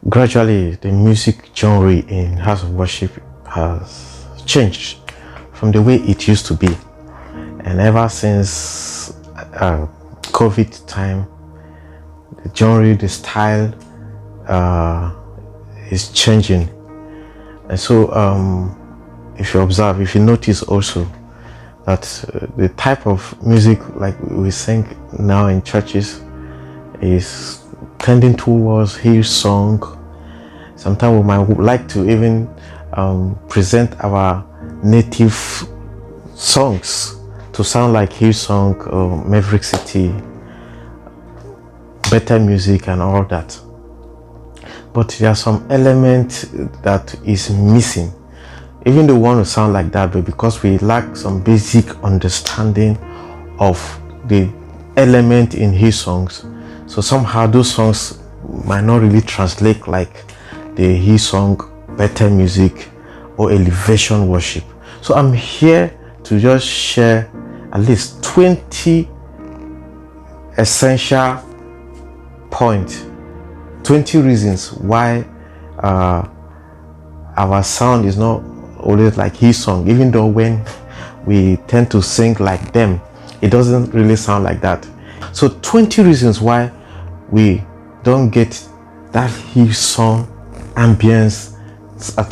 gradually the music genre in house of worship has changed from the way it used to be. And ever since COVID time, the genre, the style is changing. And so if you observe, if you notice also that the type of music like we sing now in churches is tending towards Hillsong. Sometimes we might like to even present our native songs to sound like Hillsong or Maverick City, better music and all that. But there are some elements that is missing. Even though we want to sound like that, but because we lack some basic understanding of the element in his songs, so somehow those songs might not really translate like the his song, better music or elevation worship. So I'm here to just share at least 20 essential points, 20 reasons why our sound is not always like his song, even though when we tend to sing like them, it doesn't really sound like that. So 20 reasons why we don't get that his song ambience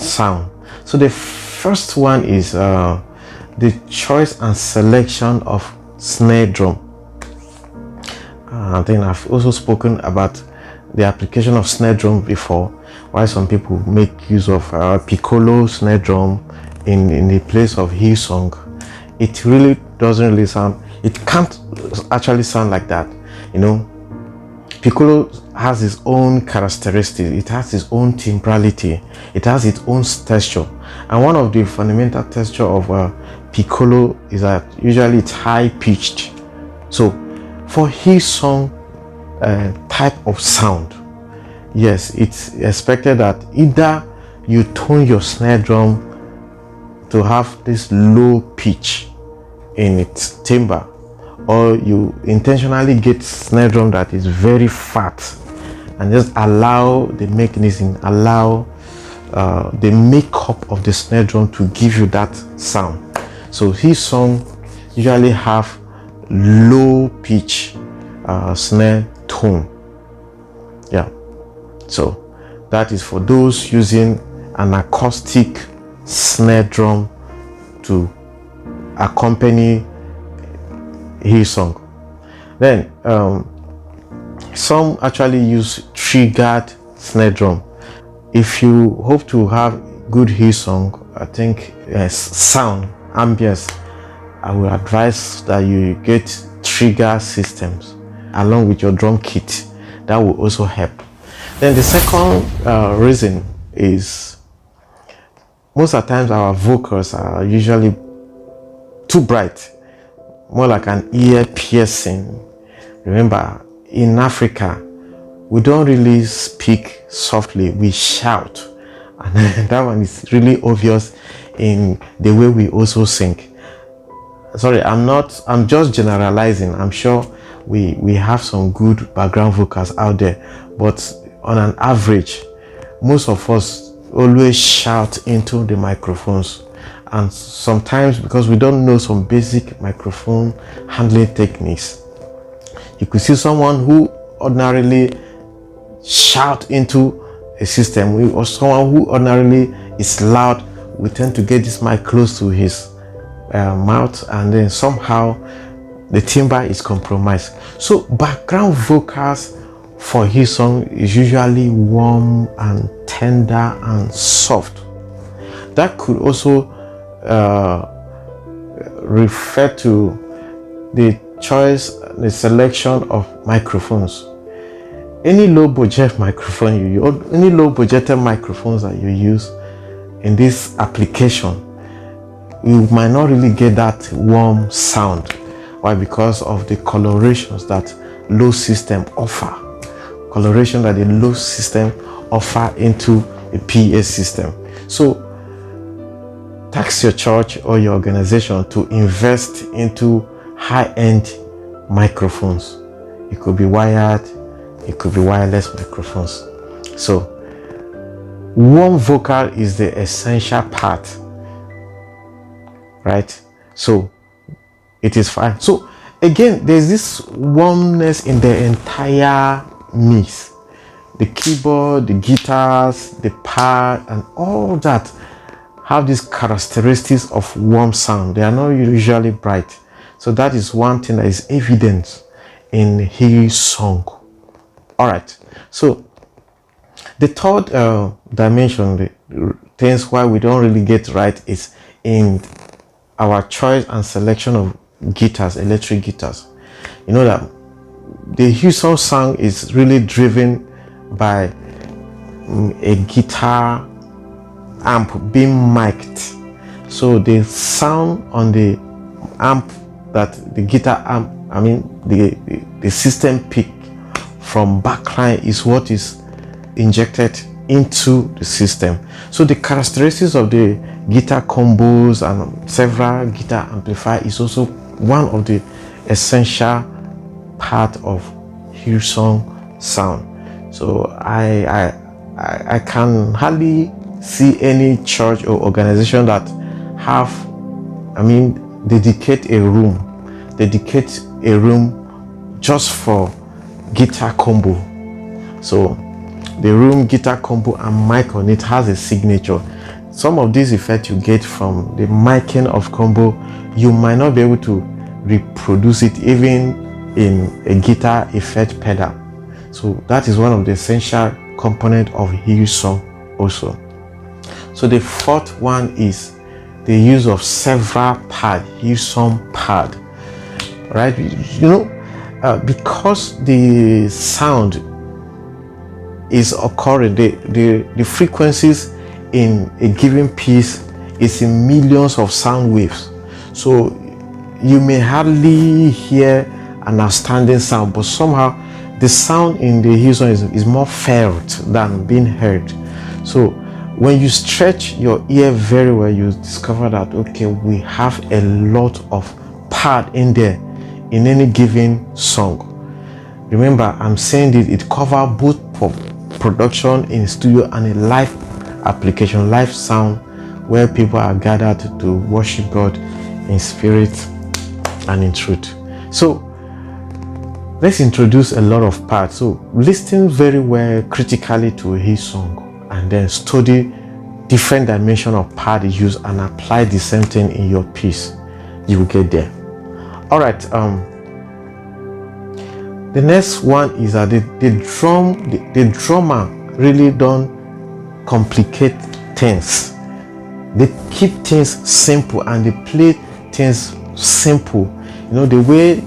sound. So the first one is the choice and selection of snare drum. I think I've also spoken about the application of snare drum before, why some people make use of piccolo snare drum in the place of his song. It really doesn't really sound, it can't actually sound like that. You know, piccolo has its own characteristics, it has its own timbrality, it has its own texture. And one of the fundamental texture of piccolo is that usually it's high pitched. So for his song type of sound, yes, it's expected that either you tone your snare drum to have this low pitch in its timbre, or you intentionally get snare drum that is very fat and just allow the mechanism, allow the makeup of the snare drum to give you that sound. So his song usually have low pitch snare tone. Yeah, so that is for those using an acoustic snare drum to accompany his song. Then some actually use triggered snare drum. If you hope to have good his song, I think sound ambience, I will advise that you get trigger systems along with your drum kit. That will also help. Then the second reason is most of the times our vocals are usually too bright, more like an ear piercing. Remember, in Africa, we don't really speak softly, we shout. And that one is really obvious in the way we also sing. Sorry, I'm just generalizing. I'm sure we have some good background vocals out there, but on an average, most of us always shout into the microphones. And sometimes, because we don't know some basic microphone handling techniques, you could see someone who ordinarily shout into a system, or someone who ordinarily is loud, we tend to get this mic close to his mouth, and then somehow the timbre is compromised. So background vocals for his song is usually warm and tender and soft. That could also refer to the choice, the selection of microphones. Any low budget microphone you use, any low budgeted microphones that you use in this application, you might not really get that warm sound. Why? Because of the colorations that low system offer. Coloration that the low system offer into a PA system. So tax your church or your organization to invest into high-end microphones. It could be wired, it could be wireless microphones. So warm vocal is the essential part, right? So it is fine. So again, there's this warmness in the entire mix. The keyboard, the guitars, the pad, and all that have these characteristics of warm sound. They are not usually bright. So that is one thing that is evident in Hillsong. All right. So the third dimension, the things why we don't really get right, is in our choice and selection of guitars, electric guitars. You know that the Hillsong sound is really driven by a guitar amp being mic'd. So the sound on the amp, that the guitar amp, I mean the system pick from backline, is what is injected into the system. So the characteristics of the guitar combos and several guitar amplifier is also one of the essential part of Hillsong sound. So I can hardly see any church or organization that have, dedicate a room just for guitar combo. So the room, guitar combo, and mic on it has a signature. Some of these effects you get from the micing of combo, you might not be able to reproduce it even in a guitar effect pedal. So that is one of the essential components of Hillsong also. So the fourth one is the use of several pad, Hillsong pad, right? Because the sound is occurring, the frequencies in a given piece is in millions of sound waves. So you may hardly hear an outstanding sound, but somehow the sound in the Hillsong is more felt than being heard. So when you stretch your ear very well, you discover that, okay, we have a lot of pad in there in any given song. Remember, I'm saying it covers both production in studio and a live application, live sound, where people are gathered to worship God in spirit and in truth. So let's introduce a lot of parts. So listen very well critically to Hillsong, and then study different dimension of part used and apply the same thing in your piece. You will get there. All right. The next one is that the drummer really don't complicate things. They keep things simple and they play things simple. The way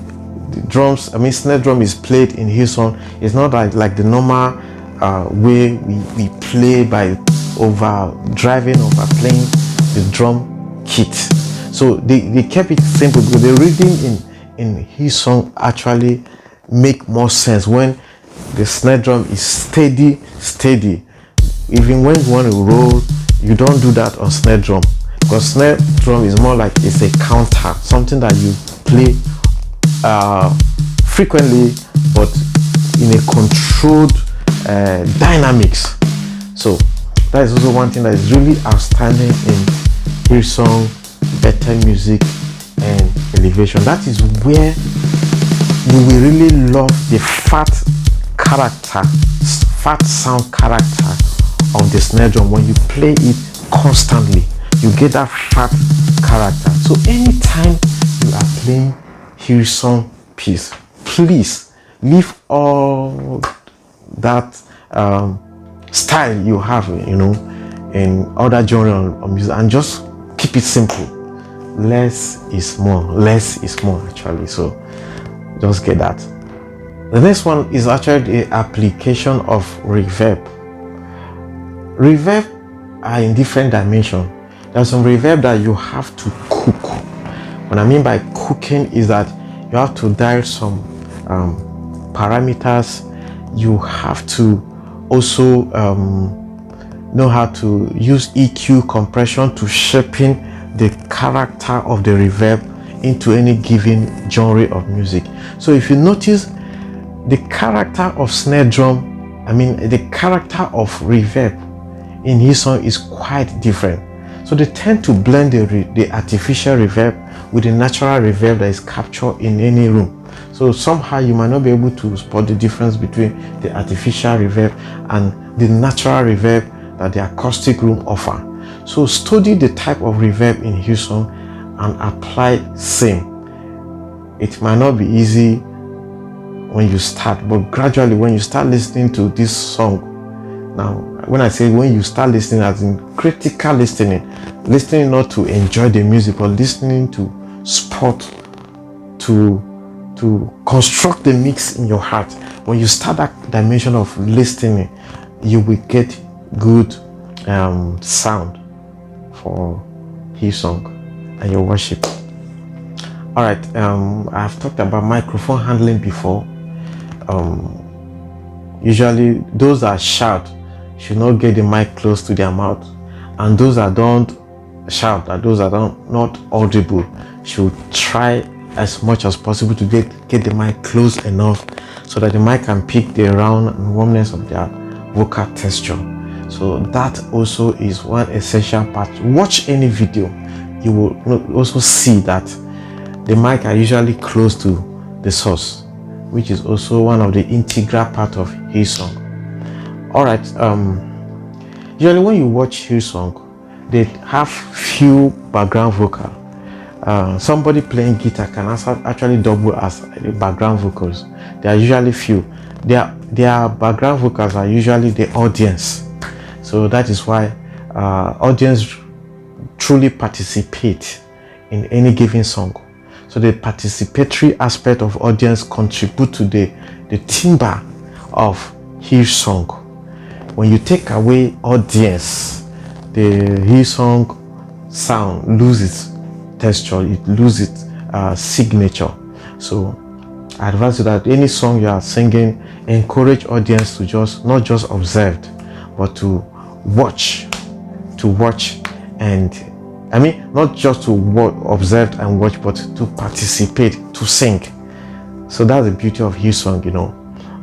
the drums, snare drum is played in Hillsong is not like the normal way we play by overdriving, overplaying the drum kit. So they kept it simple because the rhythm in Hillsong actually make more sense when the snare drum is steady. Even when you want to roll, you don't do that on snare drum, because snare drum is more like it's a counter, something that you play frequently but in a controlled dynamics. So that is also one thing that is really outstanding in Hillsong, better music and elevation. That is where you will really love the fat sound character of the snare drum. When you play it constantly, you get that fat character. So anytime you are playing Hillsong piece, please leave all that style you have, in other genre of music, and just keep it simple. Less is more actually. So just get that. The next one is actually the application of reverb. Reverb are in different dimensions. There's some reverb that you have to cook. What I mean by cooking is that you have to dial some parameters. You have to also know how to use EQ, compression, to shaping the character of the reverb into any given genre of music. So if you notice, the character of snare drum, the character of reverb in Hillsong is quite different. So they tend to blend the artificial reverb with the natural reverb that is captured in any room. So somehow you might not be able to spot the difference between the artificial reverb and the natural reverb that the acoustic room offer. So study the type of reverb in Hillsong and apply same. It might not be easy when you start, but gradually when you start listening to this song, now when I say when you start listening, as in critical listening not to enjoy the music, but listening to spot, to construct the mix in your heart. When you start that dimension of listening, you will get good sound for Hillsong and your worship. All right, I've talked about microphone handling before. Usually those that shout should not get the mic close to their mouth, and those that don't shout, that those that are not audible, should try as much as possible to get the mic close enough so that the mic can pick the round and warmness of their vocal texture. So that also is one essential part. Watch any video, you will also see that the mic are usually close to the source, which is also one of the integral part of Hillsong. All right, usually when you watch Hillsong, they have few background vocal. Somebody playing guitar can actually double as the background vocals. They are usually few. Their background vocals are usually the audience. So that is why audience truly participate in any given song. So the participatory aspect of audience contribute to the timbre of Hillsong. When you take away audience, the Hillsong sound loses texture, it loses signature. So I advise you that any song you are singing, encourage audience to not just observe, but to watch, and I mean not just to observe and watch, but to participate, to sing. So that's the beauty of Hillsong, you know.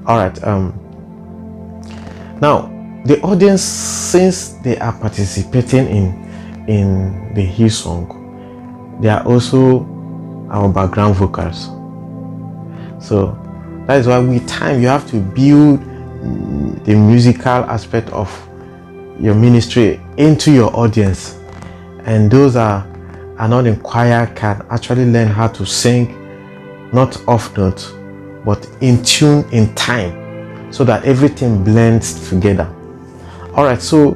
All right, now the audience, since they are participating in the Hillsong, they are also our background vocals. So that is why with time you have to build the musical aspect of your ministry into your audience, and those are not in choir can actually learn how to sing not off note but in tune, in time, so that everything blends together. All right, so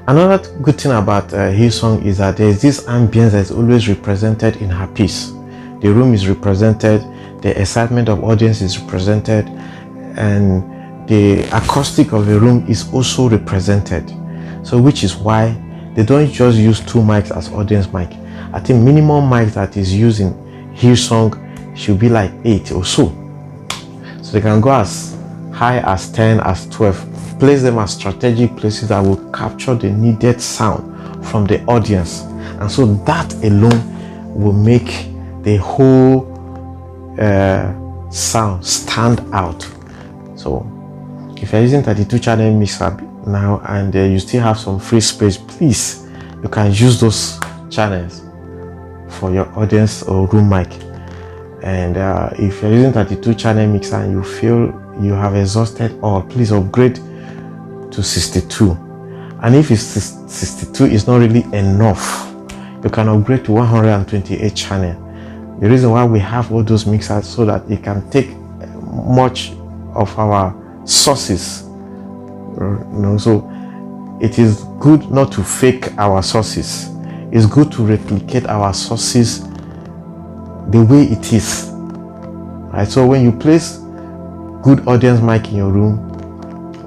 another good thing about Hillsong is that there is this ambience that is always represented in her piece. The room is represented, the excitement of audience is represented, and the acoustic of the room is also represented. So which is why they don't just use 2 mics as audience mic. I think minimum mic that is used in Hillsong should be like 8 or so. So they can go as high as 10, as 12. Place them as strategic places that will capture the needed sound from the audience. And so that alone will make the whole sound stand out. So if you're using 32 channel mixer now and you still have some free space, please, you can use those channels for your audience or room mic. And if you're using 32 channel mixer and you feel you have exhausted all, please upgrade to 62. And if it's 62 is not really enough, you can upgrade to 128 channel. The reason why we have all those mixers, so that it can take much of our sources, you know. So it is good not to fake our sources. It's good to replicate our sources the way it is, right? So when you place good audience mic in your room,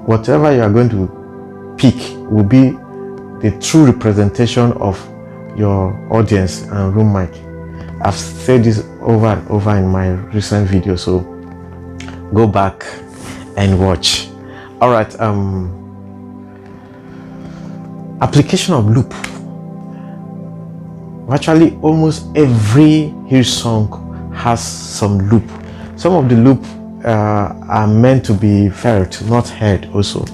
whatever you are going to pick will be the true representation of your audience and room mic. I've said this over and over in my recent video, so go back and watch. All right, application of loop. Virtually almost every Hillsong has some loop. Some of the loop are meant to be felt, not heard also.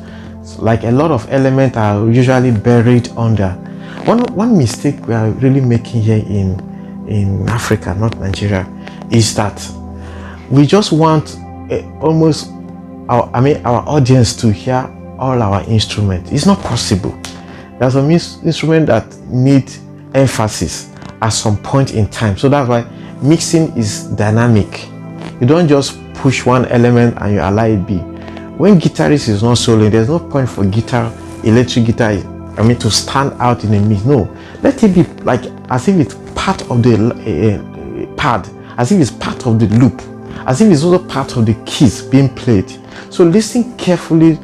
like a lot of elements are usually buried under. One mistake we are really making here in Africa, not Nigeria, is that we just want almost our audience to hear all our instruments. It's not possible. There's some instrument that need emphasis at some point in time. So that's why mixing is dynamic. You don't just push one element and you allow it be. When guitarist is not soloing, there's no point for electric guitar, to stand out in a mix. No, let it be like as if it's part of the pad, as if it's part of the loop, as if it's also part of the keys being played. So listen carefully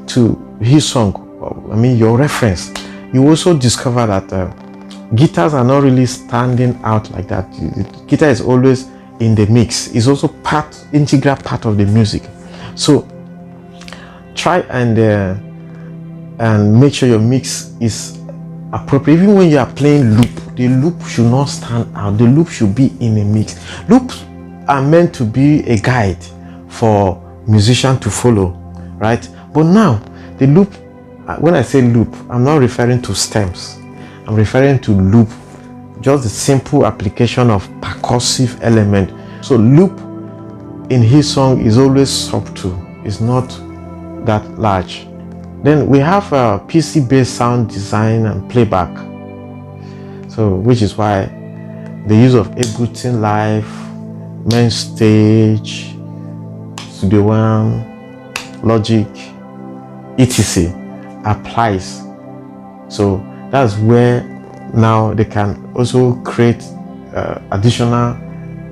to Hillsong, your reference. You also discover that guitars are not really standing out like that. The guitar is always in the mix. It's also integral part of the music. So try and make sure your mix is appropriate. Even when you are playing loop, the loop should not stand out. The loop should be in a mix. Loops are meant to be a guide for musician to follow, right? But now the loop, when I say loop, I'm not referring to stems. I'm referring to loop, just the simple application of percussive element. So loop in Hillsong is always subtle. It's not that large. Then we have a PC-based sound design and playback. So which is why the use of Ableton Live, Main Stage, Studio One, Logic, etc. applies. So that's where now they can also create additional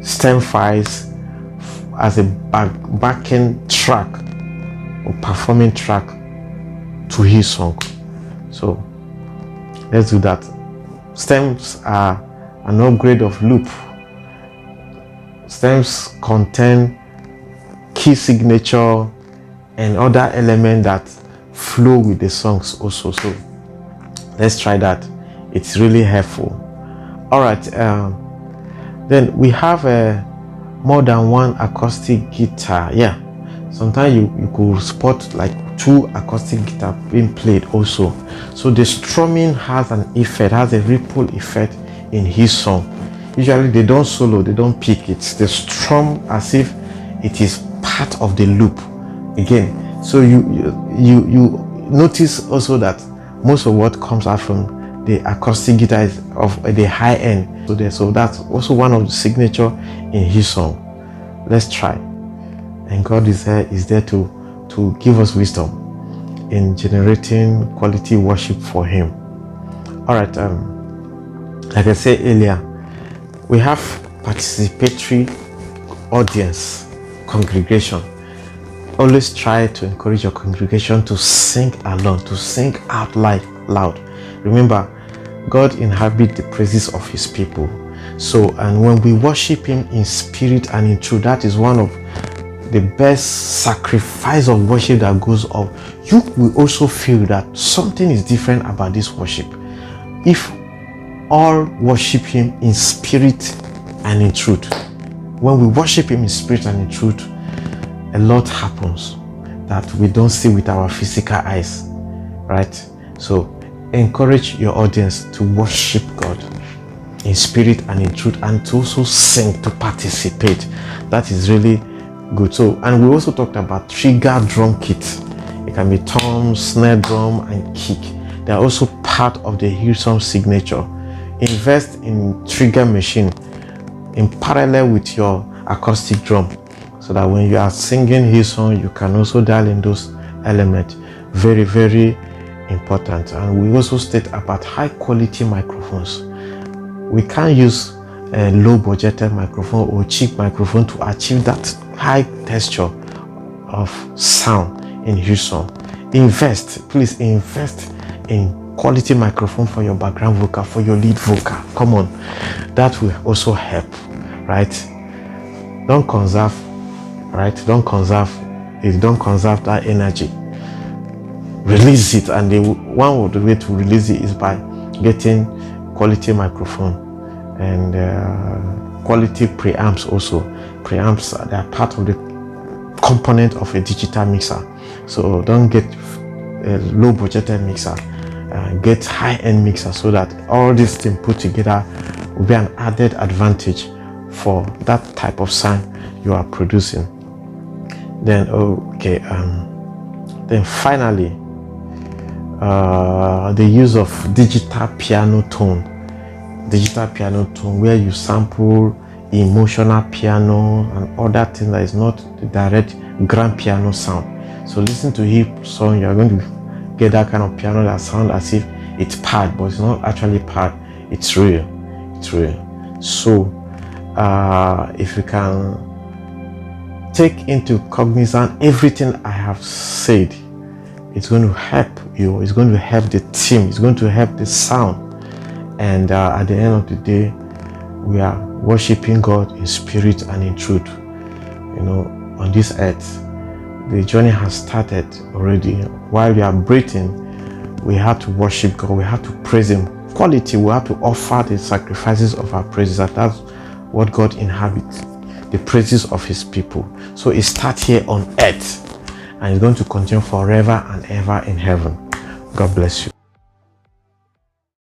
stem files as a backend track or performing track to Hillsong. So let's do that. Stems are an upgrade of loop. Stems contain key signature and other elements that flow with the songs also. So let's try that. It's really helpful. All right. Then we have more than one acoustic guitar. Yeah. Sometimes you could spot like 2 acoustic guitar being played also. So the strumming has an effect, has a ripple effect in Hillsong. Usually they don't solo, they don't pick it. They strum as if it is part of the loop again. So you notice also that most of what comes out from the acoustic guitar is of the high end. So that's also one of the signature in Hillsong. Let's try. And God is there to give us wisdom in generating quality worship for Him. All right. Like I said earlier, we have participatory audience, congregation. Always try to encourage your congregation to sing along, to sing out loud. Remember, God inhabits the praises of His people. So, and when we worship Him in spirit and in truth, that is one of the best sacrifice of worship that goes up. You will also feel that something is different about this worship if all worship Him in spirit and in truth. When we worship Him in spirit and in truth, a lot happens that we don't see with our physical eyes, right? So encourage your audience to worship God in spirit and in truth, and to also sing, to participate. That is really good. So, and we also talked about trigger drum kit. It can be tom, snare drum, and kick. They are also part of the Hillsong signature. Invest in trigger machine in parallel with your acoustic drum, so that when you are singing Hillsong, you can also dial in those elements. Very, very important. And we also state about high quality microphones. We can't use a low budgeted microphone or cheap microphone to achieve that high texture of sound in Hillsong. Please invest in quality microphone for your background vocal, for your lead vocal. Come on, that will also help, right? Don't conserve that energy. Release it, and one of the way to release it is by getting quality microphone and quality preamps also. Preamps, they are part of the component of a digital mixer. So don't get a low budgeted mixer, get high-end mixer, so that all these things put together will be an added advantage for that type of sound you are producing. Then then finally, the use of digital piano tone, where you sample emotional piano and other things that is not the direct grand piano sound. So listen to Hillsong, you are going to get that kind of piano that sounds as if it's pad, but it's not actually pad, it's real. So if you can take into cognizance everything I have said, it's going to help you, it's going to help the team, it's going to help the sound. And at the end of the day, we are worshiping God in spirit and in truth. On this earth, the journey has started already. While we are breathing, we have to worship God, we have to praise Him. Quality, we have to offer the sacrifices of our praises. That's what God inhabits, the praises of His people. So it starts here on earth, and it's going to continue forever and ever in heaven. God bless you.